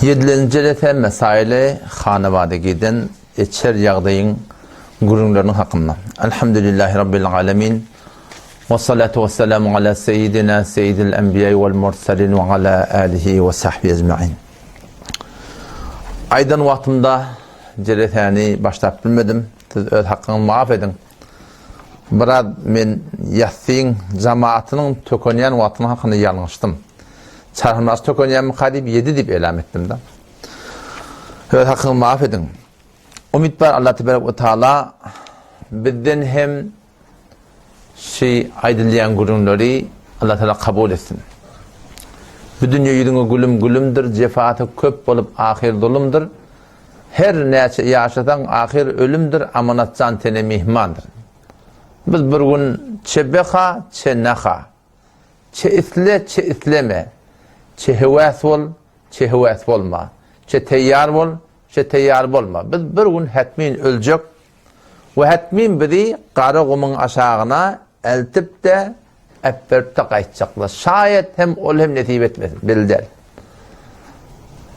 7. mesaili hanavadagiden içer yağdayın gurunlarının hakkında. Elhamdülillahi Rabbil alemin. Ve salatu ve selamu ala seyyidina seyyidil enbiyayı vel mursalin ve ala alihi ve sahbihi ecma'in. Aydan vaktinde cerethani başlayıp bilmedim. Siz öz hakkını maaf edin. Biraz men yassin cemaatinin tökönyen vaktinin hakkını yanlıştım. Çarhımaz tökönyen mukadib 7 dip elam ettim de. Öz hakkını maaf edin. Umid var Allah Tebarek ve Teala bizden hem aydınlayan gurunları Allah Teala kabul etsin. Bu dünya yüzüne gülümdür, cefaatı köp olup ahir dolumdur. Her neçe yaşatan ahir ölümdür, amanatcan tene mihmandır. Biz bir gün çe beka, çe naka, çe isle, çe isleme, çe heves ol, çe heves olma, çe teyyar ol, çe teyyar olma. Biz bir gün hatmin ölecek ve hatmin bizi qarı gumun aşağına eltip de epperip de qaytacaklar. Şayet hem ol hem netip etmesin, bildir.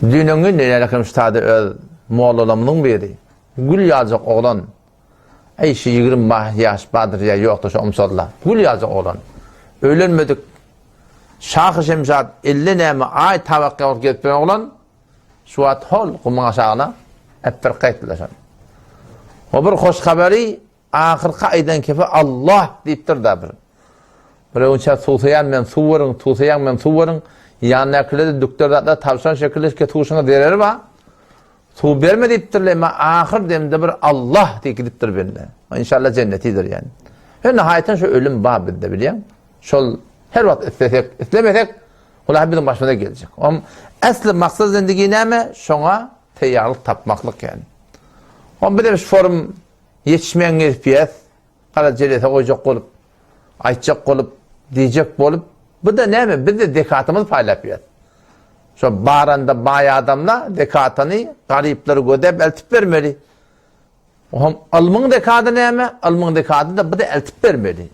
Dünyanın nelerken üstadı öz muğlalamının biri. Gül yazık oğlan. Ey şu 20 yaş badır ya yoktu şu omsallah. Gül yazık oğlan. Ölenmedik. Şahı şemşat 50 nemi ay tavakka olup gitmeyen oğlan. Şu at hol kumun aşağına epper qayttılar. O bir hoş haberi ahirki aydan kefe Allah deyiptir da bir. Böyle önce tuğsayan men suvarın yanına kılede doktorda tavşan şekilde ki tuğşuna derer var. Tuğ verme deyiptirle ama ahir demde bir Allah deyiptir benimle. İnşallah cennetidir yani. Ve nihayetten şu ölüm babında biliyen. Şol her vakit istemesek ola bizim başımıza gelecek. Ama aslı maksat zindagi neme? Şuna teyyarlık tapmaklık yani. Ama bir de şu form yetişmeyen erpiyet, kara celete koyacak olup, aytacak olup, diyecek olup, bu da ne mi? Bir de dekatımız paylaşıyor. Şu bağıranda bayağı adamla dekatını, garipleri gödep eltip vermeli. Almın dekatı ne mi? Almın dekatı da bu da eltip vermeli.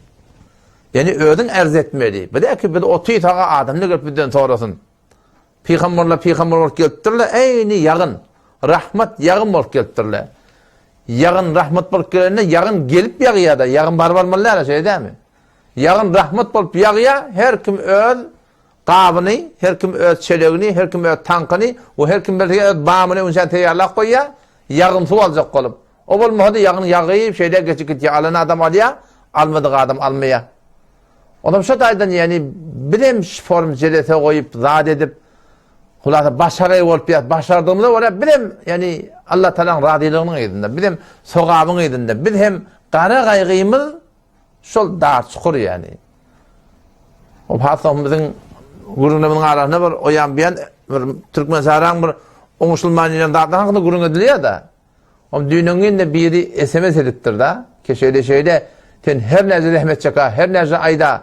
Yani ödün erz etmeli. Bir de ki bir de otu itağa adam ne görüp birden sonrasın. Peygamberler olup geliptirler, eyni yağın, rahmet yağın olup geliptirler. Yağın rahmet olup gelene yağın gelip yağıya da, yağın barbarmalılar şey değil mi? Yağın rahmet olup yağıya, her kim öz qabını, her kim öz çeleğini, her kim öz tankını, o her kim öz bağımını unşan teyyarlak koyya, yağın su alacak olup. O bulmadı yağın yağıyı şeyler geçip gidiyor, alan adam alıyor, almadık adam almaya. Adam şu taydan yani bilem form celete koyup, zat edip, kulağda başarıyı olup ya, başardığımda oraya bilem yani Allah Teala'nın radilığının edinde, bilem sokağının edinde, bilem kara kaygıyımız şol dar çukur yani. O hastamızın gurunlarının arasında var, o yan bir yan, Türkmen sarağın bir o Müslümanların dağıtın hakkında gurun ediliyor da. O dünyanın da biri SMS edittir da, ki şöyle, sen her nece rahmet çaka, her nece ayda,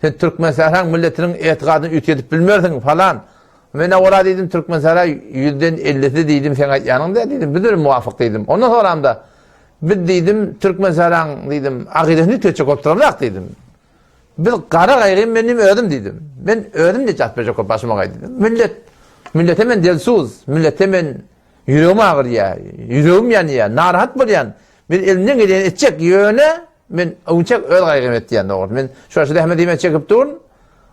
sen Türkmen sarağın milletinin etikadını ütedip bilmiyorsun falan. Ben orada dedim Türkmen sarayı %50'si dedim sen yanında dedim, bir de muvafık dedim. Ondan sonra da bir dedim Türkmen sarayın dedim, akidesini tüyecek oturmak dedim. Bir kara gayrıyım benim ödüm dedim. Ben ödüm de çatmayacak başıma dedim. Millet hemen delsuz, millet hemen yüreğim ağır ya, yüreğim yanıyor, narahat buluyan. Ben elimden gelen edecek yöne, ben uçak öl gayrıyım etti yani doğru. Ben şu aşağıda hemen diyeme çekip durun,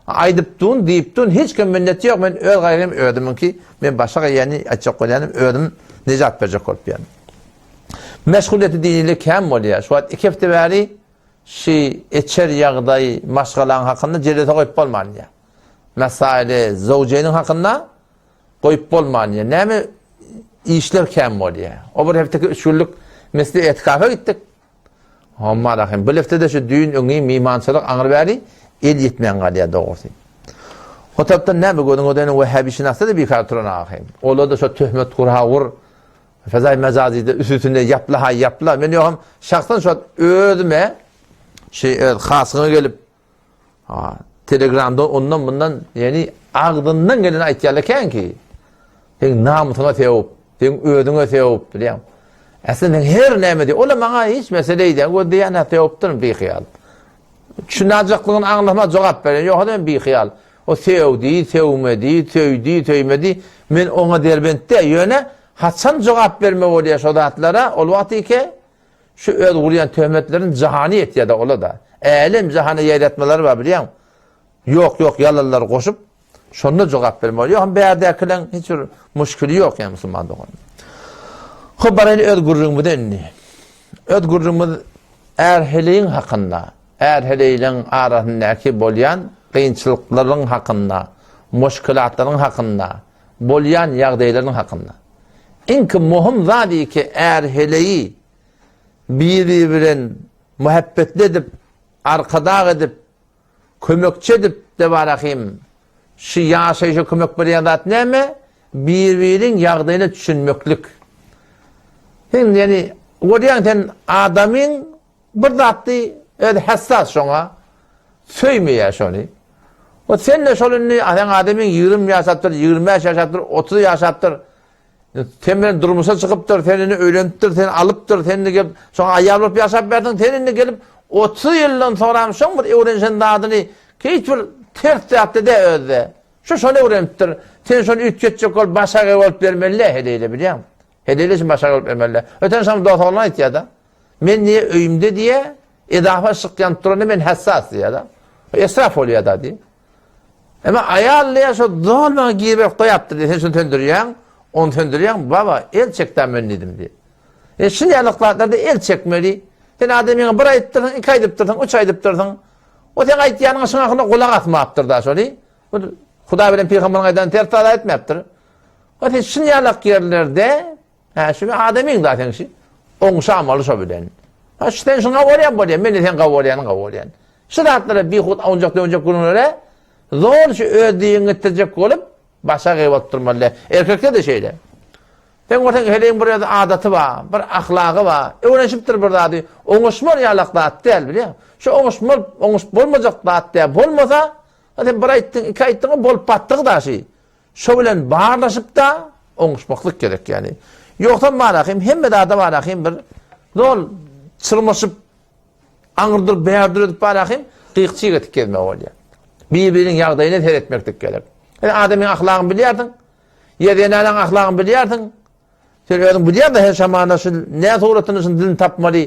aydıp durun, deyip durun, hiç kim minneti yok, ben öl gayrıyım ödümün ki, ben başka yani açacak olanım, ödüm necat verecek olup yani. Meşguliyeti diniyle kem oluyor. Şu an 2 hafta beri içer yağdayı maşgalan hakkında celete koyup olmayın ya. Mesaili zavcenin hakkında koyup olmayın ya. Ne mi? İşler kem oluyor. O bir haftaki 3 günlük mesleği etikafa gittik. Amma rahim. Bu haftada şu düğün önü mimansılık anır beri el yetmeyen kalıyor doğrusu. O tabi ne mi gördün o dönem Vehhabi şinası da bir kartona ahim. Ola da şu töhmet kurağır fezai mezazide üstünde yapla. Ben yokum şahsen şu an ödüme khasına gelip Telegram'da ondan bundan yani ağzından gelen aytyalarken ki sen namusuna tevip, sen ödüne tevip biliyorum. Aslında her nemedi. Ola bana hiç meseleydi. O diyana teviptir bir khiyal. Şunacıklığın anlamına cevap veriyor. Yok adam bir khiyal. O sevdi, sevmedi, tövdi, tövmedi. Men ona derbentde yöne haçan cevap verme oluyor şodatlara. Ol vakti ki şu öz uğrayan töhmetlerin cahaniyet ya da ola da. Elim cahane yayratmaları var biliyor musun? Yok yalanlar koşup şonuna cevap verme oluyor. Ama beğerdekilen hiç muşkülü yok yani Müslüman doğan. Hıbaraylı öz gurrumu da ünlü. Öz gurrumu erheleyin hakkında, erheleyin arasındaki bolyan kıyınçılıkların hakkında, muşkülatların hakkında, bolyan yağdayların hakkında. İnki muhim zadi ki erheleyi birbirine muhabbetli edip, arkada edip, kömekçi edip de barakayım. Şu yaşayışı kömek bir yadat ne mi? Birbirinin yağdayını düşünmeklik. Yani oradan adamın bir zatı hassas şuna söymeye şunu. O seninle şöyle adamın 20 yaşattır, 25 yaşattır, 30 yaşattır. Senin durmuşa çıkıptır, seni öğreniptir, seni alıptır, seni gelip sonra ayarlıp yaşap verdin, seni gelip 30 yıldan sonra şun bir öğrencinin adını ki hiç bir ters yaptı de özde. Şöyle öğreniptir. Sen şunu 3 geçecek ol, başa olup vermeli hedeyle biliyor musun? Hedeyle için başa olup vermeli. Öten sana doğru ait ya da. Men niye öyümde diye edafa sıkıyan turunu ben hassas diye da. Esraf oluyor da diye. Ama ayarlıya şu dolma gibi koyaptır diye. Sen şunu töndürüyorsun. Onu töndürüyorsun. Baba el çekten ben dedim diye. Şimdi yalıklarda el çekmeli. Sen adamına bir ay ettirdin, 2 ay ettirdin, 3 ay ettirdin. O sen ayet yanına şuna kulak atma yaptır da şöyle. Huda bilen peygamberin aydan tertala etmeptir. O sen şimdi yalık yerlerde şimdi adamın zaten şey. Onu şamalı şu bilen. Sen şuna oraya boruyan, ben de sen kavurayan. Şu dağıtlara bir hut ancak kurunlara zor şu ödüğün ettirecek olup başa kaybotturmalı. Erkekler de şeyle. Ben ortadan heleyin buraya adatı var, bir ahlakı var. Öğrenişiptir burada adı. Oğuşmur yalak dağıt değil biliyor musun? Şu oğuş bolmayacak dağıt değil. Bolmasa, hadi bir ayıttın, 2 ayıttın, bol pattık da şey. Şu bilen bağırlaşıp da oğuşmaklık gerek yani. Yoksa marakayım, hem de adam marakayım bir zor çırmışıp anırdır, beğerdir edip marakayım, kıyıkçıyı getik gelme oluyor. Birbirinin yağdayını seyretmektik gelir. Yani adamın ahlakını biliyordun, yedeğinin ahlakını biliyordun. Sen öyle biliyordun da her zamanı ne suratını dilini tapmalı,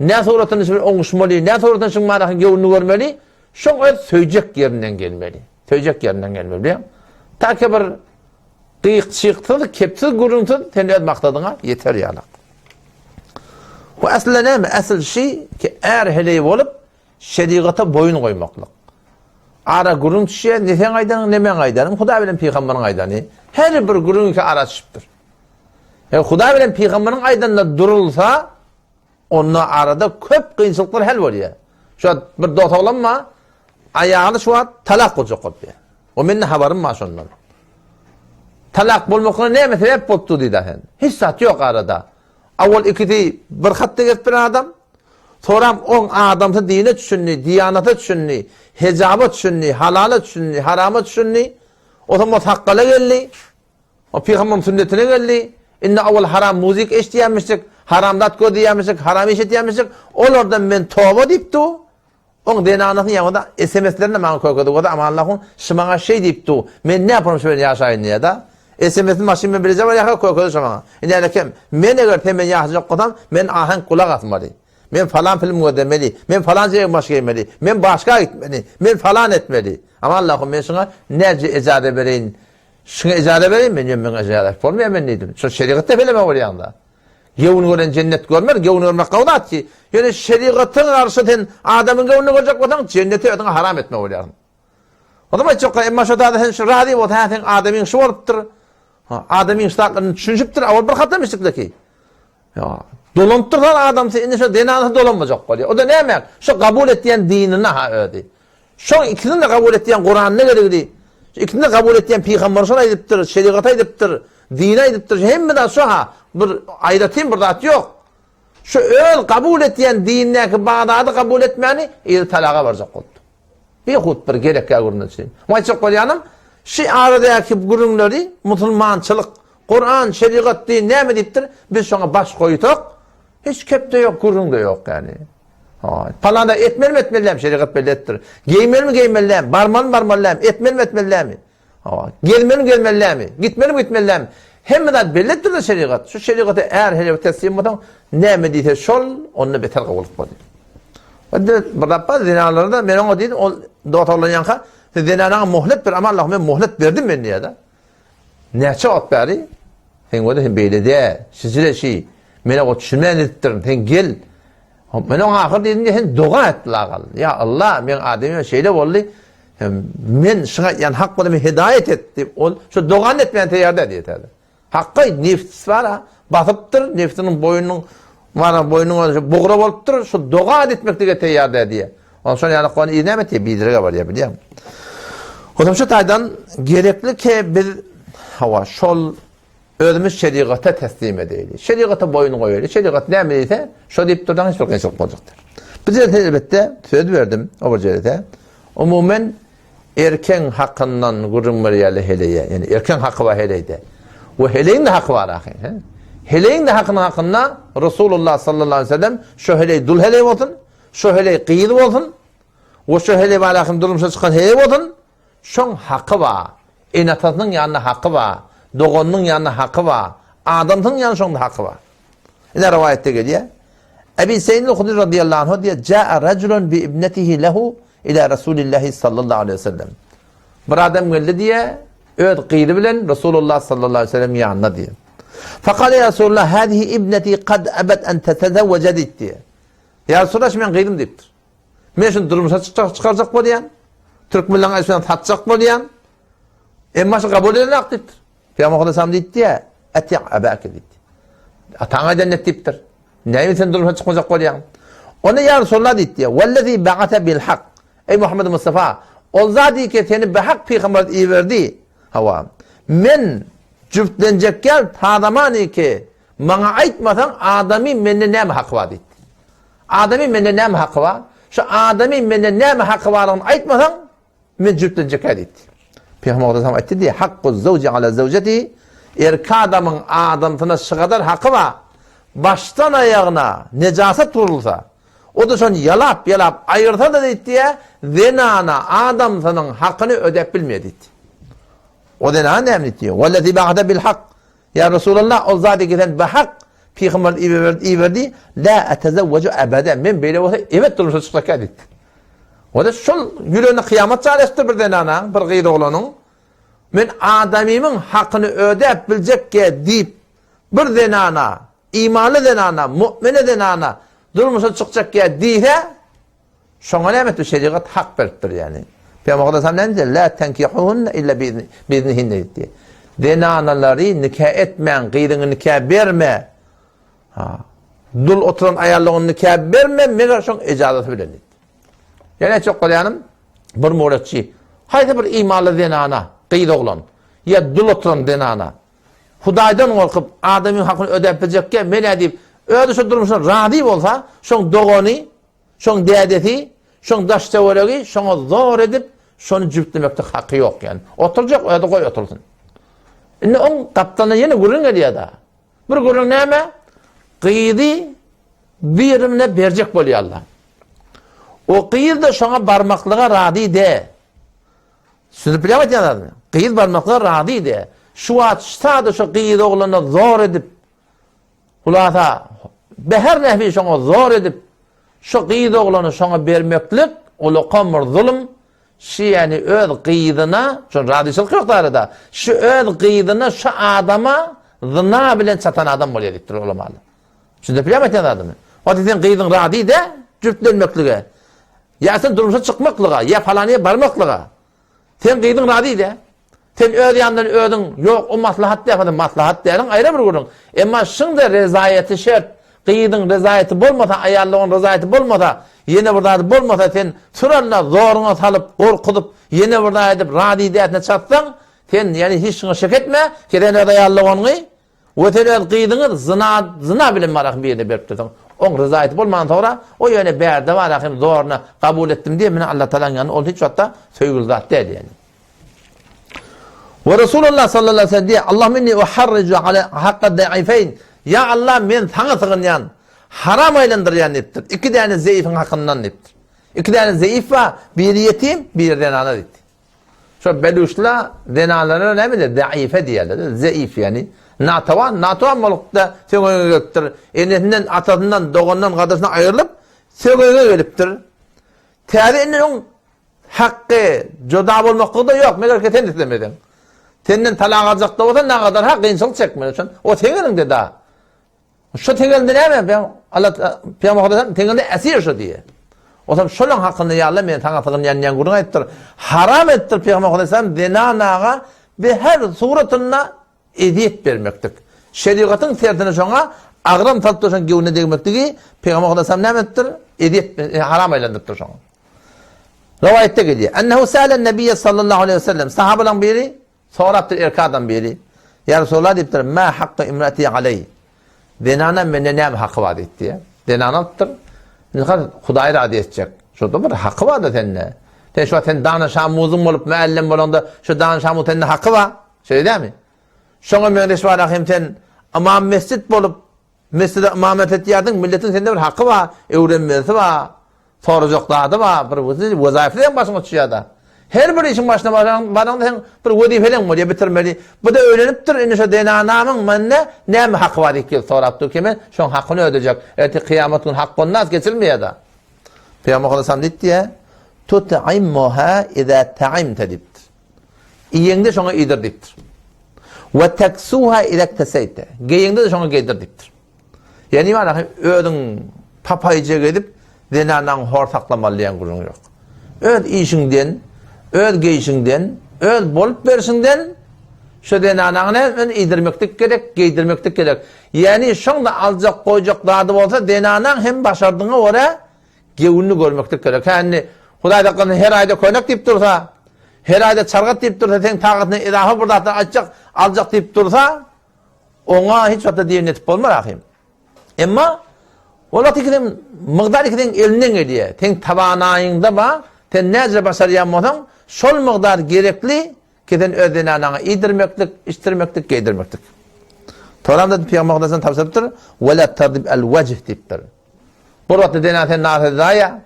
ne suratını oğuşmalı, ne suratını marakın gevunu görmeli, şun öyle söyleyecek yerinden gelmeli. Söyleyecek yerinden gelmeli biliyor musun? Ta ki bir kıyıkçılıktır, kepsiz guruntur, sen öyle maktadına yeter yalak. Bu aslında ne mi? Asıl şey ki erheleyi olup şeriata boyun koymaklık. Ara gurun kişiye ne sen aydanın ne men aydanım, Huda bilen peygamberin aydanı. Her bir gurun ki araşıptır. Huda bilen peygamberin aydanında durulsa, onunla arada köp kıyınçılıklar hel oluyor. Şu an bir dota olanma, ayağını şu an talak olacak oluyor. O benim haberim var şundan. Talak bulmakla ne mesela hep bottu diye. Hiç saat yok arada. Avval ikisi bir hatta geçip bir adam, sonra on adamı dine düşünni, diyanata düşünni, hecaba düşünni, halala düşünni, harama düşünni, o zaman hakkala geldi, o peygamberin sünnetine geldi, inne avval haram müzik eşdiyemiştik, haramdat ko diyemiştik, haram iş diyemiştik, onlardan ben tövbe deyipti, on denanatın yanında SMS'lerine bana koydu, o da ama Allah'ın şımana şey deyipti, ben ne yaparım şöyle yaşayın diye da, SMS'in maşinimi bileceğim var ya koydu şımana. Yani kim? Men eğer temen yaşayacak adam, men ahenk kulak atmalı. Men falan film ödemeli, men falan şeye başka gitmeli, men başka gitmeli, men falan etmeli. Ama Allah'ım ben sana nece ecade vereyim, şuna ecade vereyim ben ecade formayayım ben neydim. Şu şeriatta bileme var yanında. Gevunu gören cennet görmer, gevunu görmek kavdat ki. Yani şeriatın karşıtın adamın gevunu görecek olan cenneti ödün haram etme var yanında. O zaman çok emma şu da sen radi o da adamın şu oluptur. Adamın statlarını düşünüptür, ama bir hatta mislikteki. Ya dolantıran adam senin şu denanı dolanmayacak var ya. O da ne demek? Şu kabul ettiğin dinine ha öyle. Şu ikisini de kabul ettiğin Kur'an ne gerekli? İkisini de kabul ettiğin peygamber sana ediptir, şeriata ediptir, dine ediptir. Hem de şu ha bir ayrıtın burada yok. Şu öyle kabul ettiğin dinine Bağdat'ı kabul etmeyeni talaka varacak oldu. Bir hut bir gerek ya görünüyor. Ama çok var yanım. Şu aradaki gurunları Müslümançılık, Kur'an, şeriat din ne mi deyiptir? Biz şuna baş koyduk. Hiç kepte yok, gurun da yok yani. Falan da etmeli mi etmeliyim şeriat bellettir. Giymeli mi giymeli mi? Barmalı mı barmalı mi? Etmeli mi etmeli mi? Gelmeli, gitmeli. Hemmedat bellettir de şeriat. Şu şeriatı eğer hele teslim olmadan näme diýse şol, onu beter kabul etmeli. Birappa zinalarda men oňa diýdim, ol doktorlar ýanka, zinana muhlet bir ama Allah men muhlet berdim men diýär da. Näçe wagt bäri? Sen goda sen beýlede, sizleşi, mene o düşünmän etdirin, sen gel. Men oňa ahir diýdim, sen doga etdiler. Ya Allah, men adamyň şeýle boldy. Men şuna ýan hak boldy, hidayet et diýip, ol şu dogan etmän teýärde diýdi. Hakka nefs var ha, batıptır, nefsinin boynunun buğra boluptur, şu doğa etmektige teýärde diye. Ondan sonra yani Kur'an inemeti bildirge var ya bilýär. Ondan şu taýdan gerekli ki biz şol özümüz şeriata teslim edeyli. Şeriata boyun goýaly. Şeriat näme diýse, şo diýip durdan hiç bergençlik boljakdyr. Biz elbetde söz verdim o berjede. Umumen erken hakkından gurulmaýaly heleye, yani erken hakkı var heleyde. Ve heleyin de hakkı var ahi. Heleyin de hakkına Resulullah sallallahu aleyhi ve sellem şu heleyi dul heleyi olsun, şu heleyi qiyid olsun, ve şu heleyi var ahi durumsa çıkan heleyi olsun, şun hakkı var. Enatasının yanına hakkı var, doğunun yanına hakkı var, adamın yanına şun hakkı var. Yine rivayette geliyor. Ebi Seyyidin Hudri radıyallahu anh diye Câ'a raculun bi ibnetihi lehu ila Resulillahi sallallahu aleyhi ve sellem. Bir adam geldi diye öd qiydi bilen Resulullah sallallahu aleyhi ve sellem yanına diye. Fakat ya Resulullah hadihi ibneti kad abed en tetezevvece diye. Ya Resulullah men qiydim deyiptir. Men şunu durumsa çıkaracak bolýan. Türkmenlerin aýsyna tatjak bolýan. Emma şu kabul edilen deyiptir. Peygamber sallam diýdi ya, "Ati abaka" diýdi. Ataňa cennet deyiptir. Näme sen durumsa çıkmajak bolýan? Ona ya Resulullah diýdi ya, "Vellezî ba'ata bil hak." Ey Muhammed Mustafa, ol zadi ki seni behak peygamber iýerdi. Hawa. Men cüftlenjekken tadamani ki maňa aýtmasaň adamy mende näme haky bar diýdi. Adamy mende näme haky bar? Şu adamy mende näme haky baryny aýtmasaň men cüftlenjek diýdi. Peygamber sallam aýtdy diýe haqqu zawji ala zawjati erki adamyň adamsyna şu kadar haky bar. Baştan aýagyna nejasat turulsa, o da şonu yalap aýyrsa da diýdi, zinana adamsynyň hakyny ödep bilmeýär diýdi. O da näme diýdi? Vellezî ba'da bil hak. Ya Resulullah o zady giden behak peygamber iýerdi, la atazawwaju abada. Men beýle bolsa evet durmuşa çykdak diýdi. O da şol ýüregine kıyamat çareşdir bir denana, bir gıyda olanyň. Men adamymyň hakyny ödep biljekke diýip bir denana, imanly denana, mümine denana durmuşa çykjak diýse, şoňa näme şeriat hak beripdir yani. Peygamber sallallahu aleyhi la tenkihuhunne illa biiznihinne diye. Denanalary nikah etmeň, gıydyňy nikah berme. Dul oturan ayarlagyny nikah berme, meger şoň ijazat bilen. Yani çok golýanym bir moratçy. Hayda bir imanly denana, gıydy oglan. Ya dul oturan denana. Hudaýdan gorkup adamyň hakyny ödep berjekke men diýip, öýde şu durmuşa rady bolsa, şoň dogany, şoň dädeti, şoň daştawalary, şoňa zor edip şonu cüptlemekte hakkı yok yani. Oturacak, o da koy otursun. Şimdi on kaptanı yine gurun ediyor da. Bir gurun näme? Qıydı birimine berjek bolýar Allah. O qıydı da şoňa barmaklyga rady de. Süňüp bilýär ýa-da. Qıydı barmaklyga rady de. Şu açsa da şu qıydı oglana zor edip ulata beher nähbi şoňa zor edip şu qıydı oglany şoňa bermeklik ol qamr zulm. Şu yani öz qıydyna, şu radişlik ýokdary da. Şu öz qıydyna şu adama zina bilen çatan adam bolýar diýipdir ulamaly. Şunda bilýärmi ýa-da? O diýen qıydyň rady de cüptlenmeklige. Ya sen durmuşa çykmaklyga, ya falanyğa barmaklyga. Sen qıydyň rady de. Sen öz ýandan ödüň ýok o maslahat diýip, maslahat diýerin aýra bir gurun. Emma şunda rezaýety şert. Qıydyň rezaýety bolmasa, aýallagyň rezaýety bolmasa, yine burada bolmasa sen suranla zoruňa salyp, gorkudyp, yine burada edip rady diýetine çatsaň, sen yani hiç şuna şek etme, keden aýallagyny, we sen qıydyňy zina bilen marak birine berip tursaň, oň rezaýety bolmagan togra, o ýöne bärde warakim zoruna kabul etdim diye meni Allah Taala ýanyna ol hiç wagtda söýgül zat diýdi yani. Ve Resulullah sallallahu aleyhi ve sellem diye Allah minni uharricu ala hakka da'ifayn. Ya Allah men sana sığınyan haram aylandıryan diptir. İki tane zayıfın hakkından diptir. İki tane zayıf var, bir yetim, bir denana diptir. Şu beluşla denaları ne mi zayıfe diyorlar. Zayıf yani. Natavan molukta sögöne gelipdir. Enesinden, atasından, doğandan, kadasından ayrılıp sögöne gelipdir. Täze inin hakkı joda bolmaklığı da yok. Meger keten istemeden. Senden talak alacakta olsa ne kadar hak insan çekmelisin. O tegelinde daha. Şu tegelinde ne mi? Allah Peygamber tegelinde esir şu diye. O zaman şolun hakkını yalla men taňatygyn yan gurun aýtdyr. Haram etdir Peygamber Aleyhisselam denanaga ve her suratına ediyet vermektik. Şeriatın tertine şoňa agram tatlaşan gewne degmektigi Peygamber Aleyhisselam näme etdir? Ediyet haram aýlandyrdyr şoňa. Rivayette gelýär. Ennehu sa'alen Nebiy sallallahu aleyhi ve sellem sahabadan biri soratyr erkadan biri. Ya Resulullah diýipdir, "Ma haqqı imrati aley?" Denana mende näme haqqı bar diýdi. Denanatyr. Nihar Hudaý rady etjek. Şoda bir haqqı bar da sende. Sen şu sen danışamyzyn bolup mäellem bolanda şu danışamy sende haqqı bar. Şeýle dämi? Şoňa men reşwara hem sen imam mescid bolup mescide imamet etýärdiň, milletin sende bir haqqı bar, öwrenmesi bar. Sorajaqlady bar, bir wezifeden başyňa düşýärdi. Her bir işin başına baranda sen bir wezifeden bolýar bitirmeli. Bu da öğrenipdir. Indi şu denanamyň mende näme haqqy bar diýip sorapdy kime? Şoň haqqyny ödejek. Erti kıyamet günü haqqy nas geçilmeýärdi. Peygamber Aleyhisselam diýdi: "Tut'immuha iza ta'imta" diýipdir. Iýeňde şoňa ýedir diýipdir. "Wa taksuha iza tasayta." Geýeňde de şoňa geydir diýipdir. Yani mana ödüň papaýjak edip denanaň hor saklamalyan gurun ýok. Öd işiňden, öd geyişiňden, öd bolup berişiňden şu denanaňy ýedirmekdik gerek, geydirmekdik gerek. Yani şoňda aljak goýjak dady bolsa denanaň hem başardyňa ora gewünni görmekdik gerek. Yani Hudaý da her aýda koýnak diýip dursa, her aýda çargat diýip dursa, sen tagyny ilaha burada açjak, aljak diýip dursa, oňa hiç wagtda diýen etip bolmar ahim. Emma ola tikden migdar ikden elinden gelýär. Sen tabanaýynda ba, sen näze başarýan bolsaň, şol migdar gerekli keden ödenanaňa ýedirmeklik, iştirmeklik, geydirmeklik. Toramda Peygamber Aleyhisselam tavsiýepdir, "Wa la tardib al-wajh" diýipdir. Bu wagtda denaten narhedaya,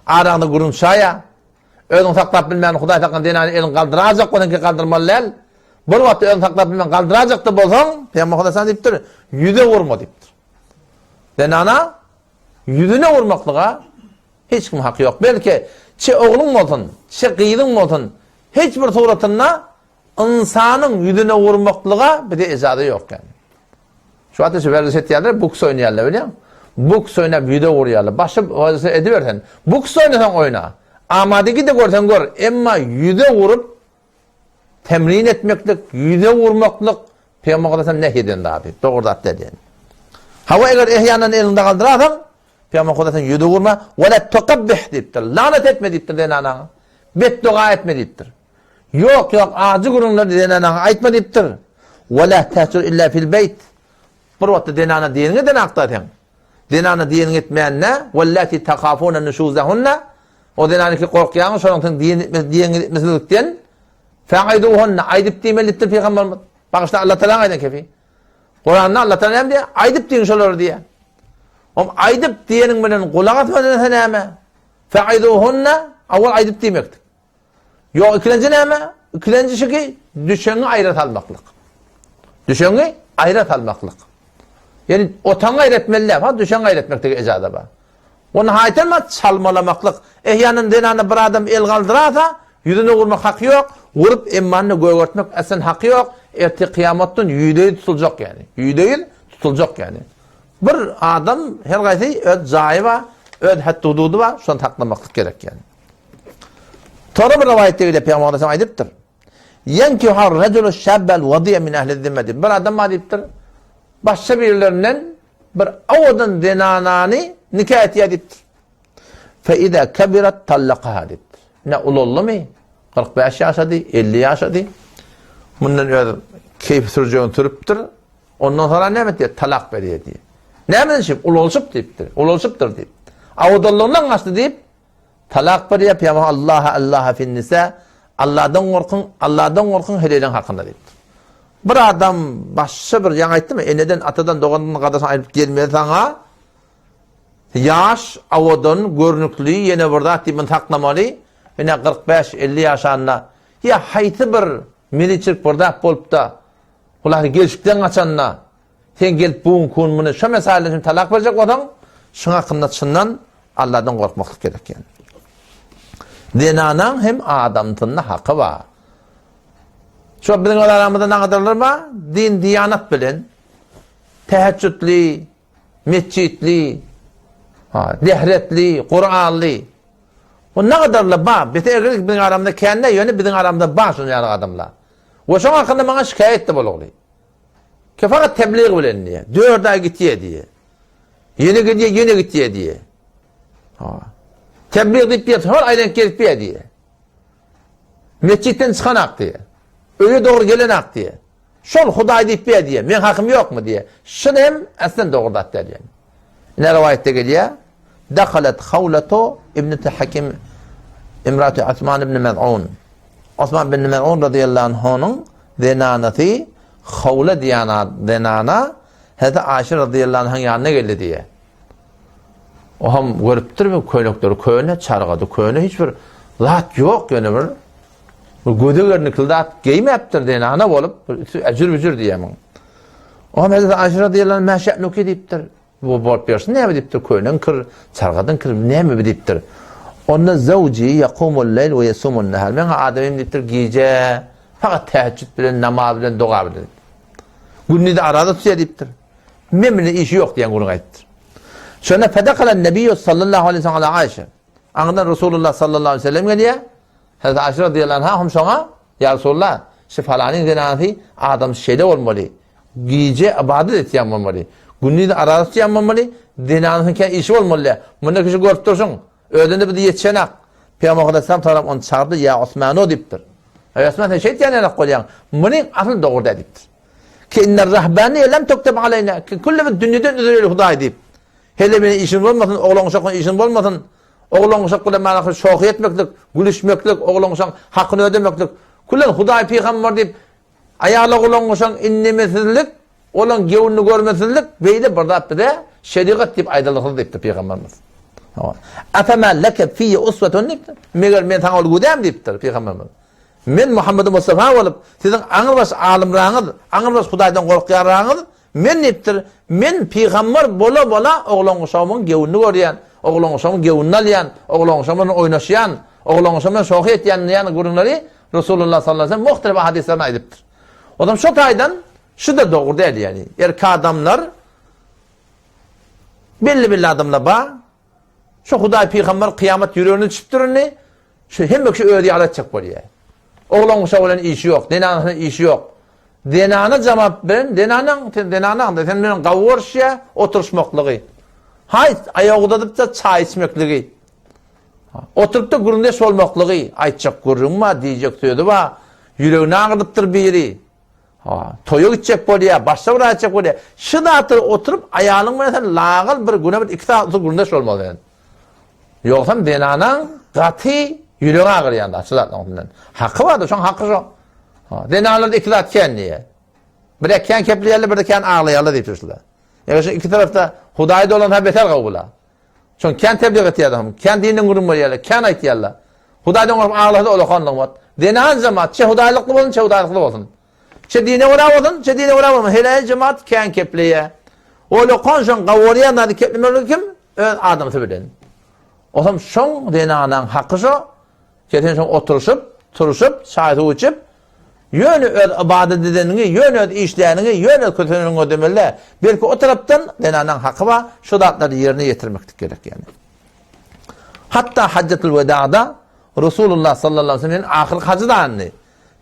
araňy gurunşaya, özüň saklap bilmän Hudaý taýdan denany elin galdyrajak, onunki galdyrmalylar. Bu wagtda özüň saklap bilmän galdyrajak da bolsaň, Peygamber Aleyhisselam diýipdir, "Yüze vurma" diýipdir. Denana yüzüne vurmaklığa hiç kim hakkı yok. Belki çi oğlun bolsun, çi gyýdyň bolsun, hiç bir suratynda insanyň yüzüne vurmaklığa bir de ijady yok yani. Şu wagtda şu berset ýerler boks oýnaýarlar, bilýän? Boks oýnap yüze vurýarlar. Başy wazify edibersen, boks oýnasaň oýna. Amadygı da görsen gör, emma yüze vurup temrin etmeklik, yüze vurmaklyk Peygamber Aleyhisselam näheden daby? Dogruda dedi. Hava eger ehyanan elinde kaldırasan, Peygamber Aleyhisselam yüze vurma, ve la tuqabbih diýipdir. Lanet etme diýipdir denanaňa. Beddua etme diýipdir. Yok ağacı gurunlar denanaňa aýtma diýipdir. Ve la tahjur illa fil beyt. Bir wagtda denana diýeniňe den aktaýan. Denana diýeniň etmeýänne, "Wallati takhafuna nushuzahunna" o denanyky korkýan, şonuň diýeniň etmeslikden fa'iduhunna aýdyp diýmelidir Peygamber. Bagışda Allah Teala aýdan kefi. Kur'an'da Allah Teala hem diye aydıp diýen şolar diye. Aydıp diýeniň bilen gulak atmadan näme? Fa'iduhunna awal aydıp diýmekdir. Yo ikinji näme? İkinji şeki düşeňi aýrat almaklyk. Düşeňi aýrat almaklyk. Yani otaň aýratmalylar, ha düşeň aýratmakdygy ejada bar. Onu haýtma çalmalamaklyk. Ehyanyn denany bir adam el galdyrasa, yüzüne vurmak hakkı yok. Vurup emmanyny göýgertmek asan hakkı yok. Erti kıyamatdan yüdeyi tutulacak yani. Yüdeyi tutulacak yani. Bir adam her gaýsy öz jaýy bar, öz hadd hududy bar, şonu taklamaklyk gerek yani. Tora bir rivayetde gelip Peygamber Aleyhisselam aýdypdyr. "Yankihur rajulu şabbal wadiya min ahli zimmeti." Bir adam aýdypdyr. Başga birlerinden bir awadan denanany nikah etýär diýipdir. Fe iza kabirat tallaqaha diýipdir. Ne ululmy? 45 ýaşady, 50 ýaşady. Bundan öýür keyif sürjegini türüpdir. Ondan sonra näme diýär? Talak berýär diýär. Näme diýip? Ululşyp diýipdir. Ululşypdyr diýip. Awdallygynyň gaçdy diýip talak berýär. Peygamber Allah fin nisa. Allahdan gorkun helelin hakynda diýipdir. Bir adam başga bir ýa aýtdymy? Eneden atadan dogandan gadaşan aýryp gelmeýär saňa. Yaş, awdan, görnükli, ýene bir zat diýip taklamaly. Ene 45-50 ýaşanda Ya hayti bir miliçilik burdaq bolup da ular gelişikden açanna sen gelip buğun kunmunu şu meselelerini talak verecek olan şuna kımnatışından Allah'dan korkmaklık gerek yani. Dinanan hem adamın hakkı var. Şu bizim aramızda ne kadarlar var? Din, diyanat bilen, teheccüdli, mescitli, dehretli, Kur'anlı. O ne kadarlar var? Bizim aramızda kendine yönü bizim aramızda var şunu yani adamlar. O şu hakkında bana şikayet de buluyor. Ki fakat tebliğ bilen diye. 4 ay gidiyor diye. Yeni gidiyor diye. Tebliğ deyip diye. Her aydan gelip diye. Mescitten çıkan ak diye. Öyle doğru gelen ak diye. Şol Huday deyip diye. Men hakkım yok mu diye. Şunu hem aslında doğru da der yani. Ne rivayette geliyor? Dakhalet havletu İbn-i Hakim İmratu Osman ibn Mez'un. Osman ibn Mez'un radıyallahu anh'ın denaneti havle denana Hazreti Ayşe radıyallahu anh'ın yanına geldi diye. O ham görüptür mü köylükleri köyüne çargadı. Köyüne hiçbir zat yok yani bir. Gödülerini kıldat giymeptir denana olup ecür diyemem. O ham Hazreti Ayşe radıyallahu anh meşe'nuki deyiptir. Bu bort bersin ne deyiptir köyünün kır çargadın kır ne mi deyiptir. Onda zavci yakumul leyl ve yasumun nehar. Men adamım deyiptir gece fakat teheccüd bilen namaz bilen dua bilen. Günni de arada tutuyor deyiptir. Memnun işi yok diyen bunu ayettir. Şöyle fedakalan Nebiyyü sallallahu aleyhi ve sellem Ayşe. Anından Resulullah sallallahu aleyhi ve sellem geliyor. Hazreti Ayşe radıyallahu anh'a sonra ya Resulullah şifalanın denaneti adam şeyde olmalı. Gece ibadet etiyen olmalı. Günni de arada tutuyan olmalı. Denanetinin işi olmalı. Bunu kişi görüp dursun. Ödünde bir de yetişenek. Peygamber Aleyhisselam tarafı onu çağırdı ya Osman o deyiptir. Osman şey diyenek koyan. Bunun asıl doğru dediktir. Ki inner rahbaniye lem tukteb aleyna. Ki kullu bir dünyadan üzerine Huday deyip. Hele benim işim olmasın, oğlan uşakın işim olmasın. Oğlan uşakla manakı şoku etmeklik, gülüşmeklik, oğlan uşakın hakkını ödemeklik. Kullan Huday peygamber deyip ayağla oğlan uşakın inlemesizlik, oğlan gevununu görmesizlik, beyle bardap de şeriat deyip aydalıklı deyiptir peygamberimiz. Efemel leke fiyye usvetun deyiptir. Meğer men sana ol güdem deyiptir peygamberimiz. Men Muhammed Mustafa olup sizin ağırbaş alimrağınız, ağırbaş Hudaydan korkuyarağınız men deyiptir. Men peygamber bola oğlan uşağımın gevununu görüyen, oğlan uşağımın gevununu alayan, oğlan uşağımın oynaşıyan, oğlan uşağımın şoku etiyen gurunları Resulullah sallallahu aleyhi ve sellem muhtelif hadislerine aydıptır. O zaman şu taydan şu da doğru değil yani. Erkek adamlar belli adamla bağ şu Huday peygamber kıyamet yüreğini çıptırını şu hem bir şey öyle alacak böyle. Oğlan uşağıyla işi yok, denanın işi yok. Denana cevap verin, denana da sen benim kavurşya oturuşmaklığı. Hayır, ayağı uzatıp da çay içmekliği. Oturup da gurundeş olmaklığı. Aytacak gurunma diyecek söyledi var. Yüreğine ağırlıptır biri. Toya gidecek böyle, başta bırakacak böyle. Şu da oturup ayağının mesela lağıl bir güne bir iki saat gurundeş olmalı yani. Yoksa denanan katı yüreğine ağır yani. Hakkı vardı, şu an hakkı şu. Denalarda iki zat kendiye. Bir de kendi kepleyerli, bir de kendi ağlayalı deyip dursunlar. Yani iki tarafta Hudayda olan ha beter kavula. Çünkü kendi tebliğ etiyor adam. Kendi dinin kurulma yerler, kendi etiyorlar. Hudayda olan ağladı ola kanlık var. Denan cemaat, çe Hudaylıklı olsun, çe Hudaylıklı olsun. Çe dine uğra olsun, çe dine uğra olsun. Hele cemaat kendi kepleye. Ola kanşın kavuriyanları keplemeleri kim? Adam tabi'den. O zaman şun denanan hakkı şu. Ketin şun oturuşup, şahit uçup, yönü ibadet edenini, yönü işleyenini, yönü kötülüğünü ödemeler. Belki o taraftan denanan hakkı var, şu datları yerine getirmek gerek yani. Hatta Haccetul Veda'da Resulullah sallallahu aleyhi ve sellem'in ahir hacı da anne.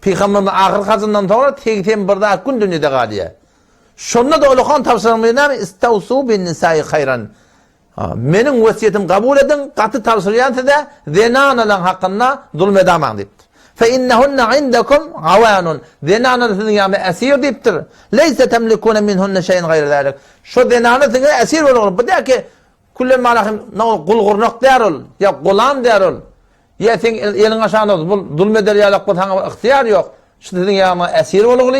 Peygamberin ahir hacından sonra tek bir daha gün dünyada kalıyor. Şunla da olukan tavsiyemlerine istavsu bin nisai hayran. Benim vasiyetim kabul edin, katı tavsiyetim de denanalan hakkında zulmedaman deyiptir. فَاِنَّهُنَّ عِنْدَكُمْ عَوَانٌ denanatının yanında esir deyiptir. لَيْسَ تَمْلِكُونَ مِنْهُنَّ شَيْنْ غَيْرَ ذَلِكَ şu denanatını esir olur. Bu der ki kullen malahim kulgurnak der ol, ya gulam der ol. Ya sen elin aşağında zulmeder yalak bu sana ihtiyar yok. Şu dedin yanına esir olur.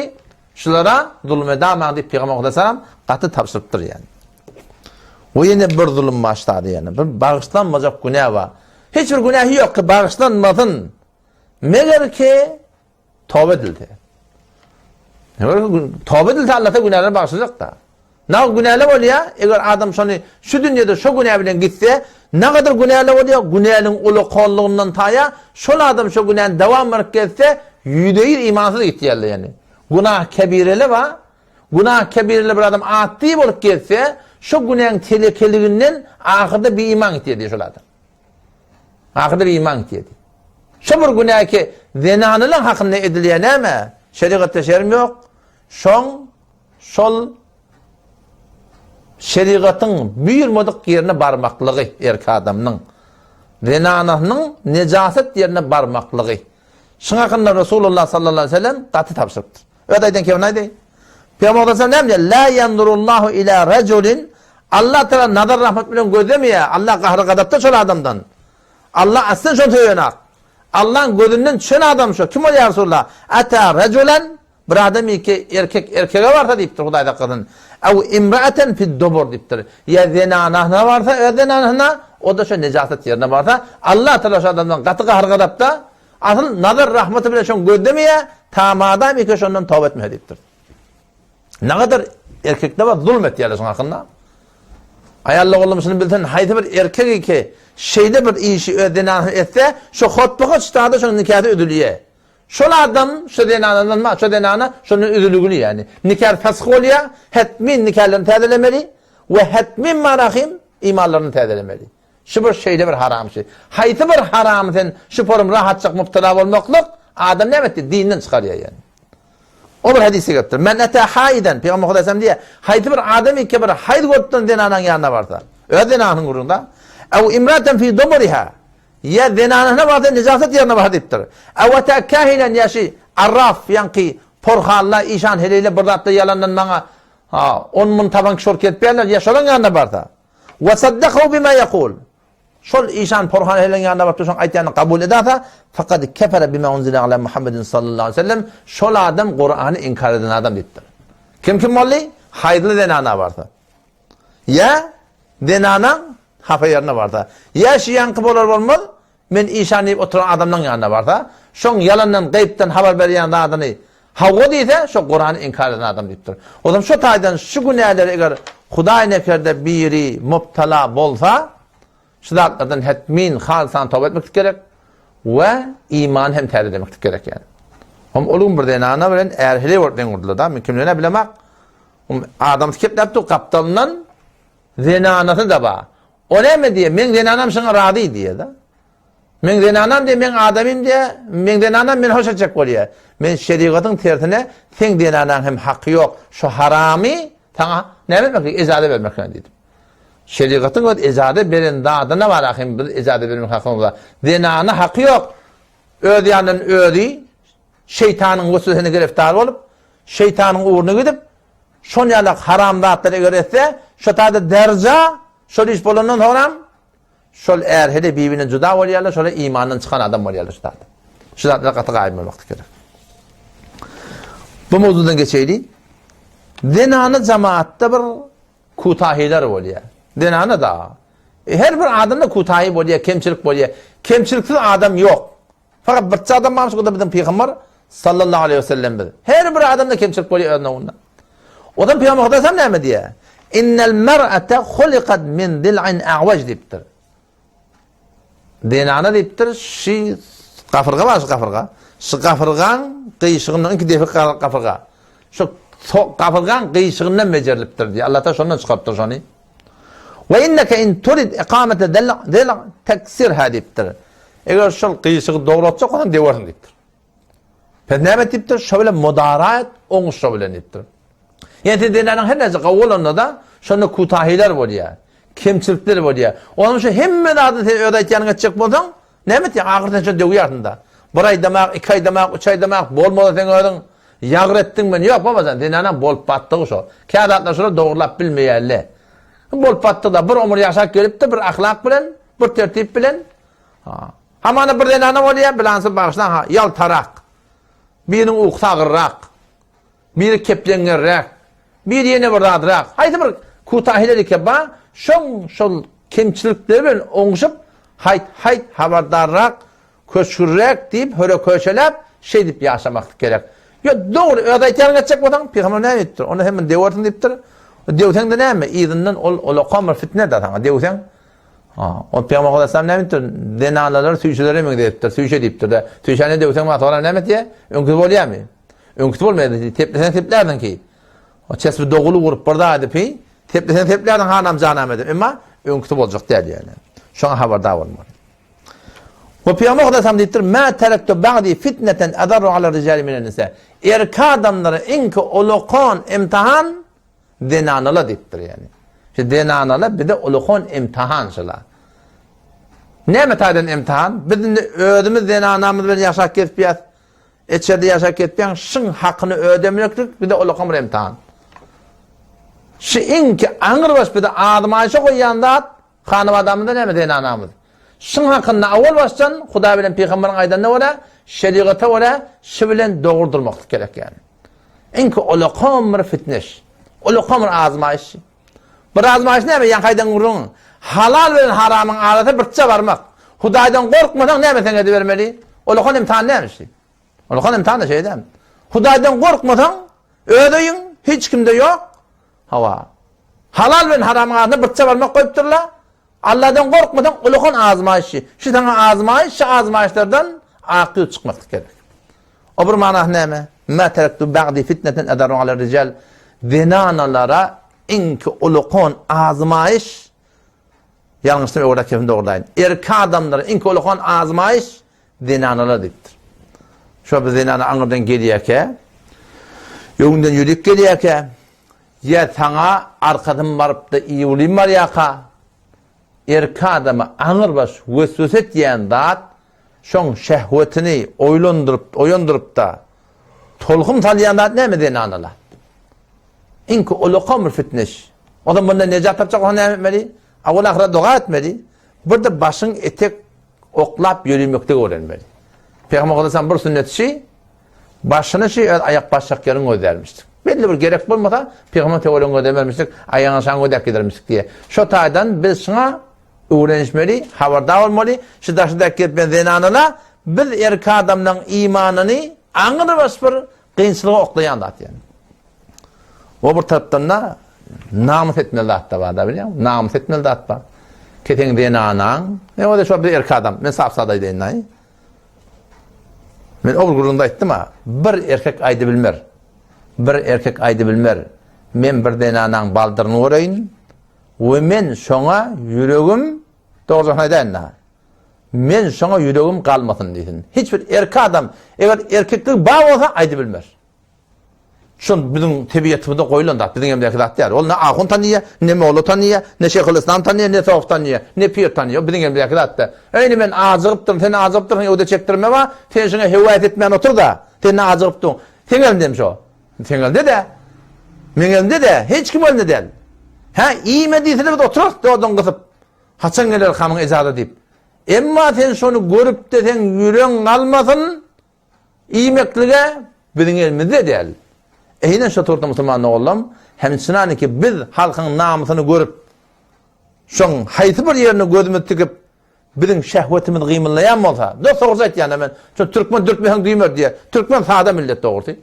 Şulara zulmedaman deyip Peygamber Aleyhisselam katı tavsırıptır yani. O yine bir zulüm başladı yani. Bir bağışlanmayacak günah var. Hiçbir günahı yok ki bağışlanmadın. Meğer ki tövbe edildi. Tövbe edildi Allah'ta günahları bağışlayacak da. Ne günahlar oluyor? Eğer adam şunu şu dünyada şu günah bilen gitse ne kadar günahlar oluyor? Günahın ulu kolluğundan taya şol adam şu günahın devam edip gelse %100 imansız gitti yani. Günah kebireli var. Günah kebireli bir adam atti olup gelse şu günahın tehlikeliğinden ahirde bir iman gitti şol adam. Ahirde bir iman gitti. Şu bir günah ki zinanın hakkında ediliyor ne mi? Şeriatta şerim yok. Şol şeriatın buyurmadık yerine barmaklığı erkek adamның zinanın necaset yerine barmaklığı. Şuna hakkında Resulullah sallallahu aleyhi ve sellem katı tapşırıptır. Ödeyden kim neydi? Peygamber sallallahu aleyhi ve sellem la yandurullahu ila raculin Allah Teala nazar rahmet bilen gözlemiyor. Allah kahrı gadapta şol adamdan. Allah aslında şol söylenak. Allah'ın gözünden şön adam şu. Kim oluyor Resulullah? Ata raculen bir adam ki erkeğe varsa deyiptir Hudayda kadın. Ev imra'aten fid dubur deyiptir. Ya zinanahna varsa ya zinanahna o da şu necaset yerine varsa Allah Teala şu adamdan katı kahrı gadapta asıl nazar rahmeti bile şun gözlemiyor. Tamam ki şundan tövbe etmeye deyiptir. Ne kadar erkekte var zulmet yerleşin hakkında. Ayallah olmasını bildiğin haydi bir erkek ki şeyde bir işi ödenen etse şu hutbaka çıtadı şunun nikahı ödülüyor. Şol adam şu denanından mı şu denana şunun ödülüğünü yani. Nikah fasık oluyor. Hetmin nikahlarını tedelemeli ve hetmin marahim imanlarını tedelemeli. Şu bir şeyde bir haram şey. Haydi bir haram sen şu forum rahatçak müptela olmaklık adam ne etti? Dinden çıkarıyor yani. O bir hadisi götür. Men ete hayden Peygamber Aleyhisselam diye haydi bir adamı ki bir hayd götürdün denanın yanına varsa. Öyle denanın uğrunda. Ev imraten fi dumuriha. Ya denanına varsa necaset yerine var deyiptir. Ev ete kahinen yaşı arraf yankı porhalla işan heliyle burdatta yalandan bana 10.000 taban kişi ork etmeyenler yaşalan yanına varsa. Ve saddakahu bima yakul. Şol işan porhan helen yanına varsa şun ayetlerini kabul ederse fakat kefere bima unzile ala Muhammedin sallallahu aleyhi ve sellem şol adam Kur'an'ı inkar eden adam deyiptir. Kim oldu? Haydlı denana varsa. Ya denana hafa yerine varsa. Ya yankı bolar olmaz men işan deyip oturan adamdan yanına varsa şun yalandan gayipten haber veren adamı havva deyse şu Kur'an'ı inkar eden adam deyiptir. O zaman şu taydan şu günahları eğer Huday neferde biri mubtala bolsa şudatlardan hetmin halsan tövbe etmek gerek ve iman hem tercih etmek gerek yani. Hem olum bir denana bilen eğer hele ortadan vurdular da mümkünlüğüne bilemek adam skip yaptı kaptanından zenanası da var. O ne mi diye men zenanam sana razı diye da. Men zenanam diye men adamım diye men zenanam men hoş edecek oluyor. Men şeriatın tersine sen zenanan hem hakkı yok. Şu harami sana ne demek izade vermek dedim. Şeriatın o izade veren dağda ne var ahim bir izade vermek hakkı var. Zenana hakkı yok. Ödyanın ödü şeytanın vüsvesine giriftar olup şeytanın uğruna gidip şon yalak haram dağıtları göretse şu tadı derca şol iş bolundan sonra şol eğer hele birbirine cüda oluyorlar şöyle imandan çıkan adam oluyorlar şu tadı. Şu tadı katı kaybı olmak gerek. Bu mevzudan geçeydi. Denanı cemaatte bir kutahiler oluyor. Denanı da. Her bir adamda kutahi oluyor, kemçilik oluyor. Kemçiliksiz adam yok. Fakat bir adam varmış o da bizim Peygamber sallallahu aleyhi ve sellem dedi. Her bir adamda kemçilik oluyor ondan. O da Peygamber Aleyhisselam ne mi diye? İnnel mer'ate hulikat min dil'in a'vaj deyiptir. Denanı deyiptir. Şu kafırga var şu kafırga. Şu kafırgan kıyışığından iki defa kafırga. Şu kafırgan kıyışığından beceriliptir diye. Allah da şundan çıkarttır şunu. Ve inneke in turid ikamete dil' teksirha deyiptir. Eğer şu kıyışığı doğru atacak ondan devarsın deyiptir. Peki ne deyiptir? Şöyle mudarat onu şöyle deyiptir. Yani denanın her neyse kavulunda da şunu kutahiler var ya. Kemçilikler var ya. Onun için hemen adı ödeyt yanına çıkacak bolsan ne mi diye ahireten şunu dövüyorsun da. Bir ay demek, 2 ay demek, 3 ay demek bol mola sen ödün. Yağır ettin ben yok babacan. Denanın bol pattığı şu. Kağıdatlar şunu doğrulap bilmeyerler. Bol pattığı da bir ömür yaşak gelip de bir ahlak bilen, bir tertip bilen. Ama bir denanın var ya bilansı bağıştan yaltarak. Birinin uğtağırrak. Biri keplengerrak. Bir yeni bir rahatrak. Haydi bir kutahileri ki ba şol kemçilikleri oňuşup hayt habardarrak köşürrek deyip höre köşelep şey dip yaşamak gerek. Ya doğru ödaytan geçecek bodan peygamber ne ettir? Onu hemen devortun diptir. Devten de näme? İzinden ol qamar fitne da taňa devten. O peygamber Aleyhisselam ne ettir? Denalalar süýşelere mi diptir? Süýşe diptir da. Süýşene devten ma toğra näme diye? Öňkü bolýarmy? Öňkü bolmaýdy. Teplesen ki. O çesbi dogulu vurup barda edip, teplerden hanam canam edip. Emma öňkü boljak diýär ýani. Şoňa habardar bolmaly. Ve Peygamber Aleyhisselam deyiptir, "Ma taraktu ba'di fitneten adarru ala rijali minen nisa." Erkek adamlara enki uluqan imtihan denanala deyiptir yani. İşte denanala bir de uluqan imtihan şula. Näme taýdan imtihan? Bizim ödümüz denanamyz bilen ýaşap ketýär. Etçede ýaşap ketýän şun hakyny ödemeklik bir de uluqan bir imtihan. Şu enki aňyr baş bir de adamaşa goýýanda hanım adamda näme denanamyz? Şun hakkında awal baştan Huda bilen Peygamberin aydanına wala şeriata wala şu bilen dogurdurmak gerek yani. Enki uluqan bir fitneş, uluqan bir azmaýyş. Bir azmaýyş näme? Ýa haýdan gurun. Halal bilen haramyň arasynda birçe barmak. Hudaýdan gorkmadan näme sen edip bermeli? Uluqan imtihan näme? Uluqan imtihan da şeýdem. Hudaýdan gorkmadan ödeýin, hiç kimde ýok. Hawa. Halal bilen haramyň arasynda birçe barmak goýupdyrlar. Allah'dan korkmadan uluqan azmaýyşy. Şu taňa azmaýyş, şu azmaýyşlardan akyl çykmak gerek. O bir manah näme? Ma taraktu ba'di fitneten adarru ala rijal. Zinanalara inki uluqan azmaýyş. Ýalňyşdy orada kefin dogrudaýyn. Erkek adamlara inki uluqan azmaýyş zinanalar diýipdir. Şu bir zinana aňyrdan gelýärke, ýöňden ýürüp gelýärke, ýa taňa arkadan baryp da iýulim bar ýaka. Erkek adamı aňyr baş weswese etýän zat şoň şehwetini oýandyryp da tolgum salýan zat näme denanala? Inki uluqan bir fitneş. Adam bundan nejat tapjak näme etmeli? Awal ahiret doga etmeli. Bir de başyň etek oklap ýürümekde öğrenmeli. Peygamber Aleyhisselam bir sünnetçi başyny ayak başak ýerin ödermişdi. Belli bir gerek bolmasa Peygamber teologuna demermişdik, ayaňa şan ödek gidermişdik diye. Şo taýdan biz şuna öwrenişmeli, habardar bolmaly. Şu daşdak ketmen zenanala biz erkek adamnyň imanyny aňyr başpyr kynçylyga oklaýan zat yani. O bir tarapdan da namus etmeli zat da bar da bilýärmi? Namus etmeli zat bar. Keteň zenanaň, o da şo bir erkek adam, men sap-sada diýen. Men o gurunda aýtdym ha, bir erkek aýdy bilmer. Bir erkek aýdy bilmer. Men bir denanaň baldyryny göreyim. Ve men şoňa ýüregim dogry aýdanda. Men şoňa ýüregim galmasyn diýsin. Hiç bir erkek adam eger erkeklik bar bolsa aýdy bilmer. Şol biziň tebiýatymyzda goýulan da biziň emdäki zat ýa. Ol ne ahun tanýar, ne mowla tanýar, ne Şeýhulislam tanýar, ne Sawf tanýar, ne pir tanýar. Biziň emdäki zat da. Öýni men azygypdym, sen azygypdyň, öde çekdirme ba, sen şoňa hewayet etmän otur da. Sen azygypdyň. Sen emdem şo. Sen elde de. Men elde de hiç kim elde del. Ha iýme diýsene biz oturak dodan gysyp. Haçan geler hamyň ejada diýip. Emma sen şonu görüp de sen ýüreň galmasyn iýmeklige biziň elimizde del. Eynen şu torda musulman oğlum, hem sınani ki biz halkın namusunu görüp, şoň haýsy bir ýerine gözümi tikip, bizim şehwetimiz gymyllaýan bolsa, dost orzat ýa-ni men, şu türkmen dürtmeýän diýmer diýe, türkmen sada millet dogry.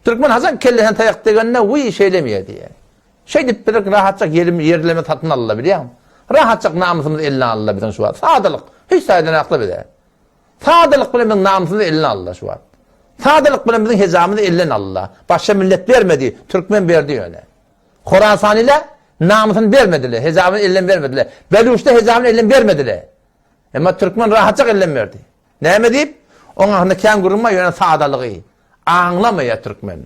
Türkmen hazan kellehen taýak degenne wy şeýlemeýär diýe. Şeý dip bir rahatçak yerleme tatyn alala bilýärmi? Rahatçak namusymyz eline alala bizim şu wagt. Sadalyk, hiç saýdan akly bile. Sadalyk bilen bizim namusymyzy eline alala şu wagt. Sadalyk bilen bizim hezamyzy eline alala. Başga millet bermedi, türkmen berdi ýöne. Horasan ile namusyny bermediler, hezamyny eline bermediler. Beluşda hezamyny eline bermediler. Emma türkmen rahatçak eline berdi. Näme diýip? Oňa kän gurulma ýöne sadalygy. Anlamaýar türkmen.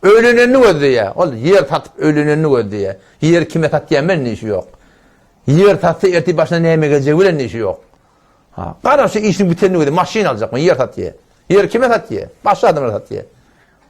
Öleneni gözleýär. Ol yer tatyp öleneni gözleýär. Yer kime tatýan men işi ýok. Yer tatsa erti başyna näme geljek bilen işi ýok. Ha, garaşy işini biteni gözleýär. Maşyn aljakman yer tatýar. Yer kime tatýar? Başga adamlar tatýar.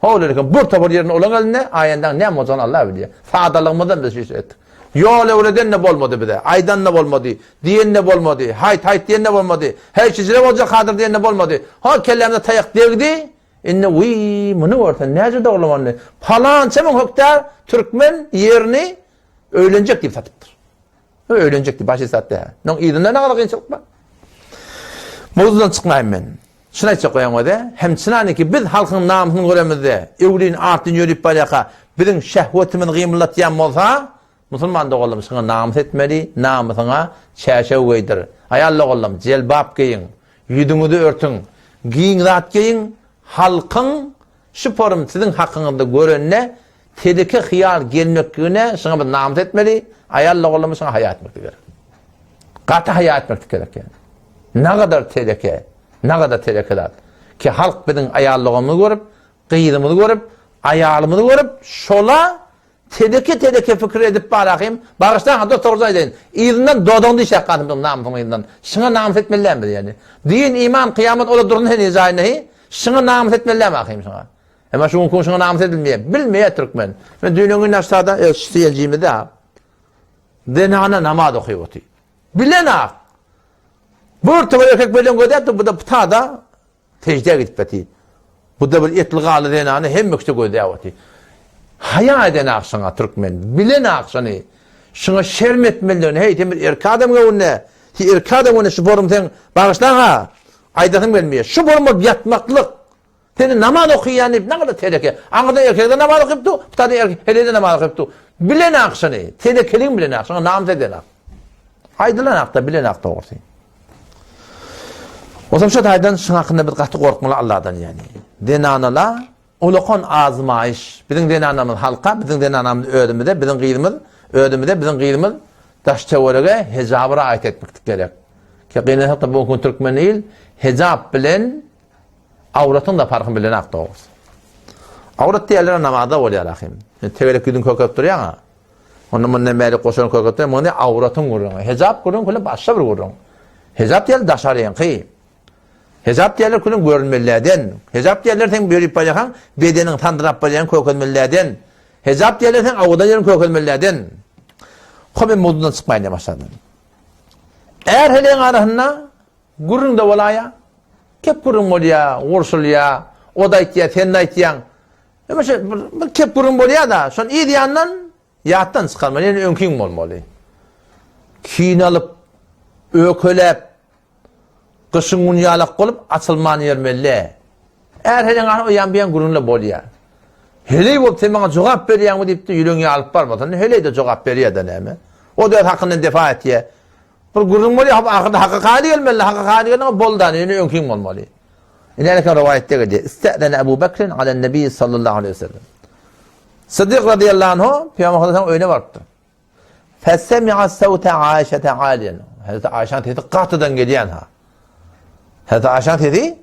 Howlerekin bir topar ýerine olan eline aýandan näme bolýan Allah bilýär. Sadalygmydan biz iş etdik. Ýöle öleden ne bolmady bide. Aýdan ne bolmady, diýen ne bolmady, hayt diýen ne bolmady. Her şeýle boljak hadyr diýen ne bolmady. Ha kellemde taýak degdi. Inne wy muny görsen näje doglamany. Palança men hoktar türkmen ýerini öýlenjek diýip satypdyr. Öýlenjek diýip başy satdy. Noň ýerinde ne kadar kynçylyk bar. Mowzudan çykmaýyn men. Şuna aytsa koyan o da. Hem çınaniki biz halkın namusunu göremiz de. Evliğin artın yürüyüp balaka. Bizim şehvetimin gıyımlatyan olsa Müslüman da oğlum sana namus etmeli. Namusuna çerçeve koydur. Ayarlı oğlum celbap giyin. Yüzünüzü örtün. Giyin zat giyin. Halkın şu forum sizin hakkınızda görenine tehlike hıyar gelmekliğine sana bir namus etmeli. Ayarlı oğlum sana hayat etmek gerek. Katı hayat etmek gerek yani. Ne kadar tehlike. Ne kadar tehlikeler. Ki halk bizim ayarlığımızı görüp, kıyıdığımızı görüp, ayarlığımızı görüp, şola tehlike fikir edip barakayım. Bağıştan doktoruna edin. İyinden doğduğunu iş yakkanım namusunu iyinden. Şuna namus etmeliler mi yani? Din, iman, kıyamet ola durun hen izahine. Şuna namus etmeliler mi akayım şuna? Ama şuna namus edilmeye. Bilmeye Türkmen. Ben dünyanın aşağıda siyelciğimi de denana namaz okuyor. Bilen ak. Bu ortada erkek böyle göderdi, bu da pıtada tecdeye gidip beti. Bu da bir etliğalı denanı hem mükse göderdi. Haya eden aksana Türkmen, bilen aksana. Şuna şermetmelilerini, hey temir erkadam gavunne, erkadam gavunne şu forumdan bağışlan ha, aydatım gelmeye. Şu forumu yatmaklık. Senin namaz okuyan ne kadar tehlike. Anında erkekler namaz okuyuptu, pıtada erkekler namaz okuyuptu. Bilen aksana, tehlikeliğin bilen aksana, namaz eden ak. Aydılan akta, bilen akta ortaya. O zaman şu taydan şun hakkında bir katı korkmalı Allah'dan yani. Denanala, ulukon azmayış. Bizim denanamız halka, bizim denanamız ödümüde, bizim gıyımız, bizim gıyımız taş çevrege hecabıra ait etmek gerek. Ki kıyınlıkta tabi okun Türkmen değil, hecab bilen, avratın da farkın bilen akta olur. Avrat diğerlere namazda oluyor akım. Tevelik güdün kökep duruyor ya. Onun bunun nemeli koşan kökep duruyor, bunun avratın kurun. Hecab kurun, kule başka bir kurun. Hecab diğerler daşarıyan kıyım. Hesap diğerler kulun görünmelilerden. Hesap diğerler sen böyle paylaşan bedenin tandırap paylaşan kökülmelilerden. Hesap diğerler sen avudan yerin kökülmelilerden. Komen modundan çıkmayın başladım. Eğer helen arasında gurun da olaya, kep gurun oluya, ursul ya, o da itiya, sen da itiyan. Kep gurun oluya da, son iyi diyandan yattan çıkarmalı, yani önkün olmalı. Kin alıp, ökölep, kışın unyalak olup açılmanı yermeli. Eğer helen o yanbiyan gurunla bolya. Hele bolup sen bana cevap veriyen mi deyip de yüreğine alıp barmadın. Hele de cevap veriyor da ne mi? O da hakkından defa et ya. Bu gurun bolya hakkı kâli gelmeli. Hakkı kâli gelmeli. Boldan yine önkün olmalı. İnelken rivayette geldi. İste'dene Ebu Bekir'in alen Nebi sallallahu aleyhi ve sellem. Sıddık radıyallahu anh Peygamber Aleyhisselam öyle vardı. Fessemi'a sevte Aişe'te aliyen. Hazreti Aişe'nin teyze katıdan geliyen ha. Hazreti Aişe'nin teyze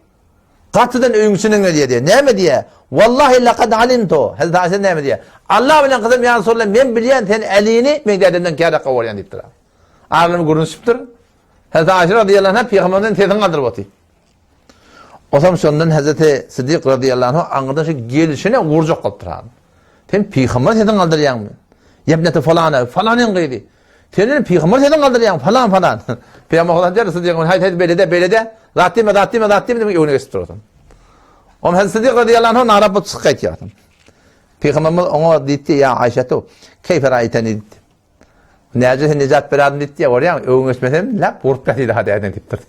katıdan öğünsünün geliyor diye. Ne mi diye? Vallahi laqad alimtu. Hazreti Aişe ne mi diye? Allah bilen kızım ya Resulallah men biliyen sen elini megdadından kâra kavaryan deyiptir. Ağrını görünüşüptür. Hazreti Aişe radıyallahu anh Peygamber'den teyzen kaldırıp otu. O zaman sonundan Hazreti Sıddık radıyallahu anh anıdan şu gelişine vurcuk kıldır. Sen Peygamber teyzen kaldırıyan mı? Yebneti falanın gıydı. Senin Peygamber teyzen kaldırıyan falan. Peygamber olan diyor Sıddık'ın haydi böyle de rahatime demek evine gösteriyor. Om Hazreti Sıddık radıyallahu anh Arap'ı çıkayt yaratım. Peygamber ona dedi ya Ayşe'tu keyfe rayiteni dedi. Necati necat beradım dedi ya oraya evine göstermesem la vurup katıydı hadi edin deyiptir.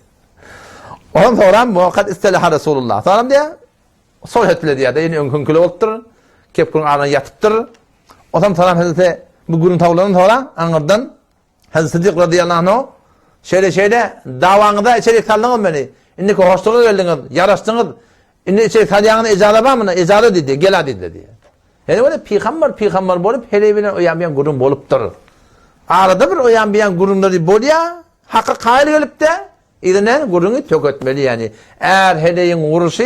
Ondan sonra muhakkak istelaha Resulullah. Sonra diye soy etmeli diye de yine önkünkülü olttur. Kepkurun ağrına yatıptır. O zaman sonra Hazreti bu gurun tavlanın sonra anırdan Hazreti Sıddık radıyallahu anh şöyle davanıda içerik kaldınız beni. İndi ki hoşluğa geldiniz, yaraştınız. İndi içerik kalyanını icale var mı? İcale dedi, gel hadi dedi. Yani böyle peygamber bolup hele bilen uyanmayan gurun bolup durur. Arada bir uyanmayan gurunları bolya, hakkı kail gelip de İdinen gurunu tök etmeli yani. Eğer heleyin vuruşu,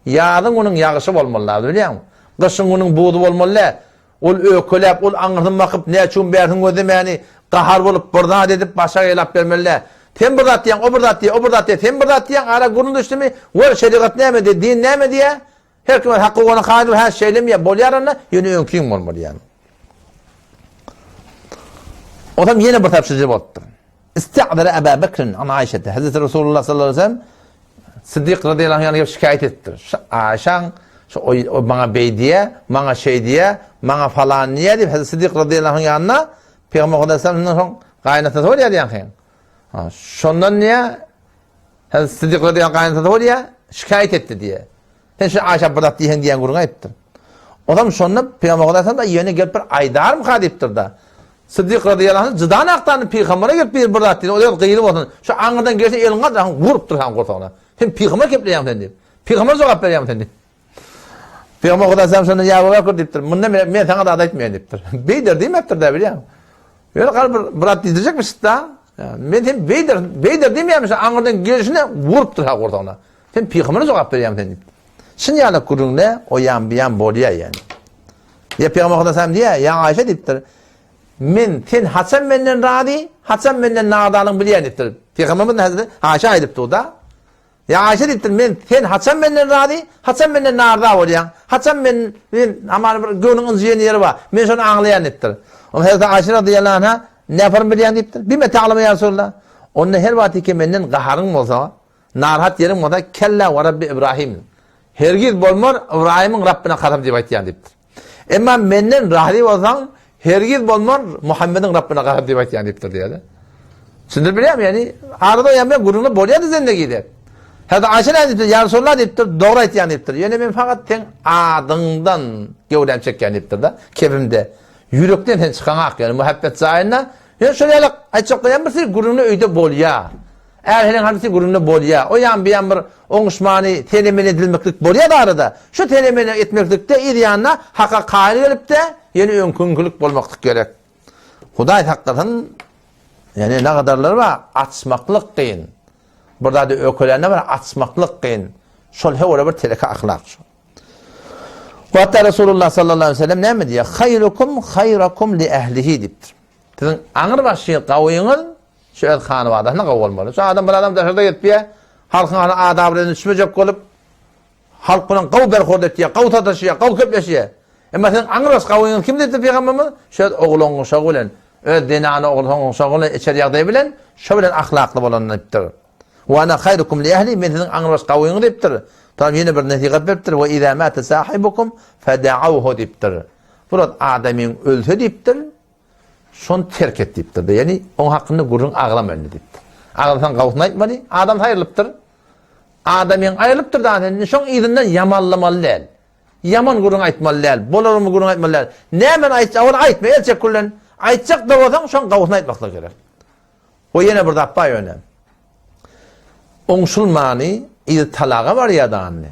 yağın onun yağışı olmalılar, biliyor musun? Kışın onun buğdu olmalı. Ol ökölep, ol anırdım bakıp ne çun berhin ödem yani. Kahar olup buradan edip başa elap vermeli. Sen burada diyen, o burada diyen, sen burada diyen, ara gurun düştü mü? Var şeriat ne mi diye, din ne mi diye? Her kim hakkı ona kadir her şeyle ya bol yarana yönü önkün olmalı yani. O zaman yine bir tepsici oldu. İsti'adere Ebu Bekir'in an Ayşe'te. Hazreti Resulullah sallallahu aleyhi ve sellem Sıddık radıyallahu anh'a şikayet ettir. Ayşen o bana bey diye, bana şey diye, bana falan niye diye Hazreti Sıddık radıyallahu anh'ın yanına Peygamber Aleyhisselam'ın kaynatası var ya diyen. Şundan niye Hazreti Sıddık radıyallahu anh'ın kaynatası var ya şikayet etti diye. Sen şu Ayşe bırak diyen gurun ayıptır. Adam sonra Peygamber Aleyhisselam da yeni gelip bir aydar mı kadiptir da. Sıddık radıyallahu anh zıdan aktanı Peygamber'e gelip bir bırak diye. O da gıyırı olsun. Şu anırdan gelirse elin kadar vurup dur kortağına. Sen Peygamber kepleyem sen deyip. Peygamber cevap vereyem sen deyip. Peygamber Aleyhisselam sonra ya bakır deyiptir. Bunu ben sana da aday etmeyen deyiptir. Beydir değil mi heptir de biliyor musun? Öyle kalır bırak diyecek misin daha? Ben sen beydir değil mi ya? Mesela anırdan gelişine vurup dur kortağına. Sen Peygamber'e cevap vereyem sen deyip. Şimdi yani kurunla o yan bir yan boluyor yani. Ya Peygamber Aleyhisselam diye ya Ayşe deyiptir. Men sen Hasan menden radi, Hasan menden nardalın bilen deyiptir. Peygamberimiz Hazreti Ayşe ayıptı o da. Ya Ayşe deyiptir men sen Hasan menden radi, Hasan menden narda olayan. Hasan men aman bir gönlünün ziyeni yeri var. Men şunu anlayan deyiptir. O Hazreti Ayşe radıyallahu anh'a ne yaparım bilen deyiptir. Bir metalımı ya Resulullah. Onun her vakti ki menden gaharın olsa, narhat yerim olsa kella ve Rabbi İbrahim. Hergiz bolmor İbrahim'in Rabbine karab deyip aytyan deyiptir. Ama menden rahli olsan hergiz bolmor Muhammed'in Rabbine karab deyip aytyan deyiptir diye. Şimdi biliyorum yani arada yanmaya gururlu bolyadı zendegiydi. Hatta Ayşe deyiptir ya Resulullah deyiptir doğru aytyan deyiptir. Yani ben fakat sen adından gevden çekken deyiptir da kefimde. Yürekten sen çıkan ak yani muhabbet zahirine. Yani şöyle aytacak koyan bir şey gururlu öyde bolya. Eğer helen hadisi gururlu bolya. O yan bir yan bir onuşmani tenemin edilmeklik bolya da arada. Şu tenemin etmeklikte ir yanına haka kâli gelip de yeni önkünkülük bolmaklık gerek. Huday hakikaten yani ne kadarları var? Açmaklık kıyın. Burada da ökülerine var açmaklık kıyın. Şol hevre bir teleka ahlak. Ve hatta Resulullah sallallahu aleyhi ve sellem ne mi diye? Hayrukum hayrakum li ehlihi diptir. Sizin anır başı kavuyunuz şöyle kanı vardı. Ne kavu olmalı? Şu adam bir adam dışarıda gitmiyor. Halkın adabını düşmeyecek olup halk bunun kavu berkord ettiye, kavu tataşıya, kavu köpleşiye. Ama sen anır başı kavuyunuz kim dedi Peygamberimiz? Şöyle oğlun şağulen, öyle dinanı oğlun şağulen içeri yağdığı bilen şöyle ahlaklı olanını iptir. Ve ana hayrukum li ehli men sizin anır başı kavuyunuz iptir. Tamam yine bir netiqat veriptir. Ve izâ mâte sahibukum feda'avhu diptir. Burada Adem'in öldü diptir. Son terk et diptir. Yani onun hakkında gurun ağlam önüne diptir. Ağlamsan kavusunu aytmadı. Adam hayırlıptır. Adem'in ayrılıptır da son izinden yamallamalı değil. Yaman gurun aytmalı değil. Bolar mı gurun aytmalı değil. Ne hemen aytacak? Onu aytma. Elçek kullan. Aytacak da olsan son kavusunu aytmakla gerek. O yine burada appay önem. Onsulmani talağa var ya da anne.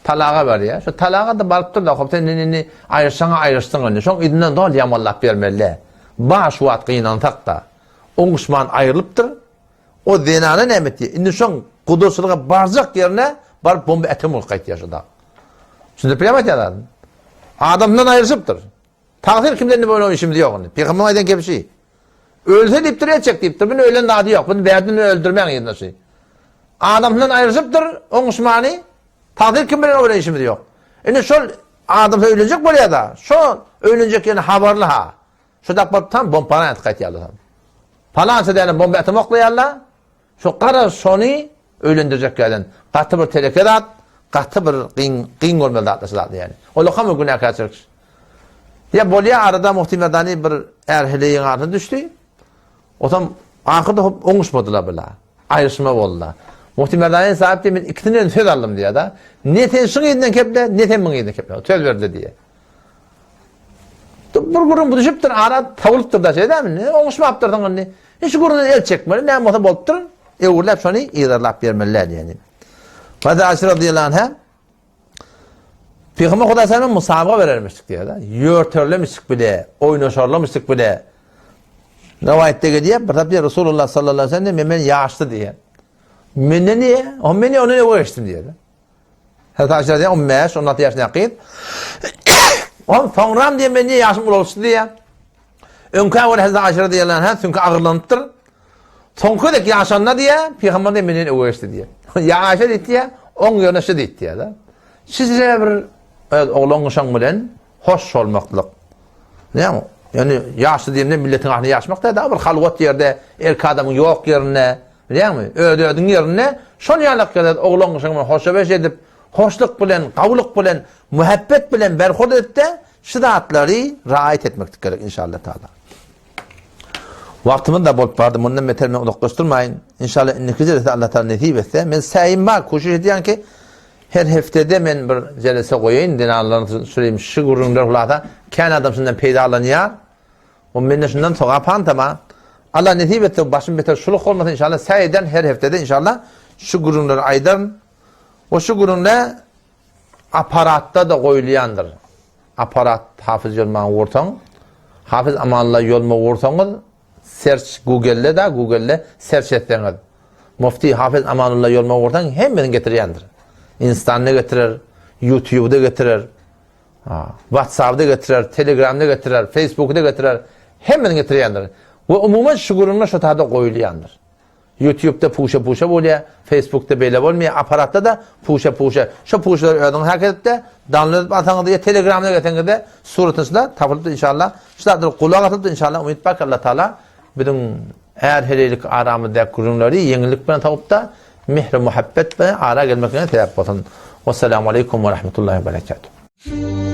Talağa var ya. Şu talağa da barıptır da kopta nenini ayrışsın önüne. Son izinden doğal yamallap vermeli. Baş vaat kıyınan takta. Onsulman ayrılıptır. O zinanın emeti. Şimdi son kudursulluğa barzak yerine barıp bomba etim olkayt yaşadı. Şimdi piyamet ya da. Adamdan ayrışıptır. Takdir kimden böyle işim diyor onu. Peygamber aydan gibi şey. Ölse diptir edecek diptir. Bunu ölen adı yok. Bunu verdin öldürmeyen yerine şey. Adamdan ayrışıptır. Onsulmani. Takdir kim bilen öyle işim diyor. Şimdi şu adam ölecek buraya da. Şu ölecek yerine haberli ha. Şu da tam bombana etkayt yalı. Falansa deyene bomba etim oklayarlar. Şu kara sonu öldürecek yerden. Katı bir telekede at. Katı bir kıyın olmalı atlısı yani. O lokam o günah kaçırır. Ya bolya arada muhtemelen bir erheleyin altına düştü. O zaman akıda onuşmadılar bile. Ayrışma oldular. Muhtemelen sahip demin ikisini söz aldım diye da. Ne sen şunu yedinden keple, ne sen bunu yedinden keple. Söz verdi diye. Bir gurun bu düşüptür, ara tavılıptır da şey değil mi? Onuşma yaptırdın onu. Hiç gurunun el çekmeli, ne yapmadı boluptır. Uğurlayıp şunu iğdarlayıp vermeliler yani. Fazla Ayşe radıyallahu anh'a Peygamber Aleyhisselam'a musabaka verilmiştik diye da. Yörtörlemiştik bile, oynaşarlamıştık bile. Rivayette geliyor, tabi Resulullah sallallahu aleyhi ve sellem hemen yaşlı diye. Menne niye? O beni onu ne uğraştım diye. Hazreti Ayşe radıyallahu anh 15, 16 yaşına yakın. O sonram diye ben niye yaşım olsun diye. Önkâ var Hazreti Ayşe radıyallahu anh çünkü ağırlanıptır. Sonkuydaki yaşanına diye Peygamber de beni uğraştı diye. Ya Ayşe dedi ya, on yönesi dedi ya da. Sizce bir oğlan şan bilen hoş olmaklık. Ne mi? Yani yaşlı diyeyim milletin ahlini yaşmak da bir halvat yerde erkek adamın yok yerine, biliyor musun? Ödün yerine şon yalak kadar oğlan şan hoşbeş edip hoşluk bilen, kavluk bilen, muhabbet bilen berhud etti. Şidatları riayet etmek gerek inşallah Teala. Vaktimin de bol vardı. Bundan beter men uzaklaştırmayın. İnşallah innekizede Allah Teala nasip etse. Men sayim var. Koşuş ediyen ki her heftede men bir jelese koyayın, dinarlarını süreyim, şu gururumlar ulata, kendi adamsından peydalanıyor. O menne şundan toğa pantama. Allah nesip etti, başım beter şuluk olmasın inşallah, sayeden her heftede inşallah şu gururumları aydan. O şu gururumlar aparatta da koyulayandır. Aparat hafız yolma ortan, hafız amanla yolma ortanız, search Google'le search ettiğiniz. Mufti hafız amanullah yolma ortan hemen getiriyandır. Instagram'da getirir, YouTube'da getirir, WhatsApp'da getirir, Telegram'da getirir, Facebook'da getirir, hemen getiriyandır. Ve umuman şugurunla şu tahada koyulayandır. YouTube'da puşa oluyor, Facebook'ta böyle olmuyor, aparatta da puşa. Şu puşalar ödün hakikatte, download atanı diye Telegram'da getirin de suratınızda tapılıp inşallah, şulardır kulağa atılıp inşallah, umut bak Allah Teala, bütün eğer helelik aramında kurumları yenilik bana tapıp da mihri muhabbet ve ara gelmekine teyap olsun. Vesselamu aleyküm ve rahmetullahi ve berekatuhu.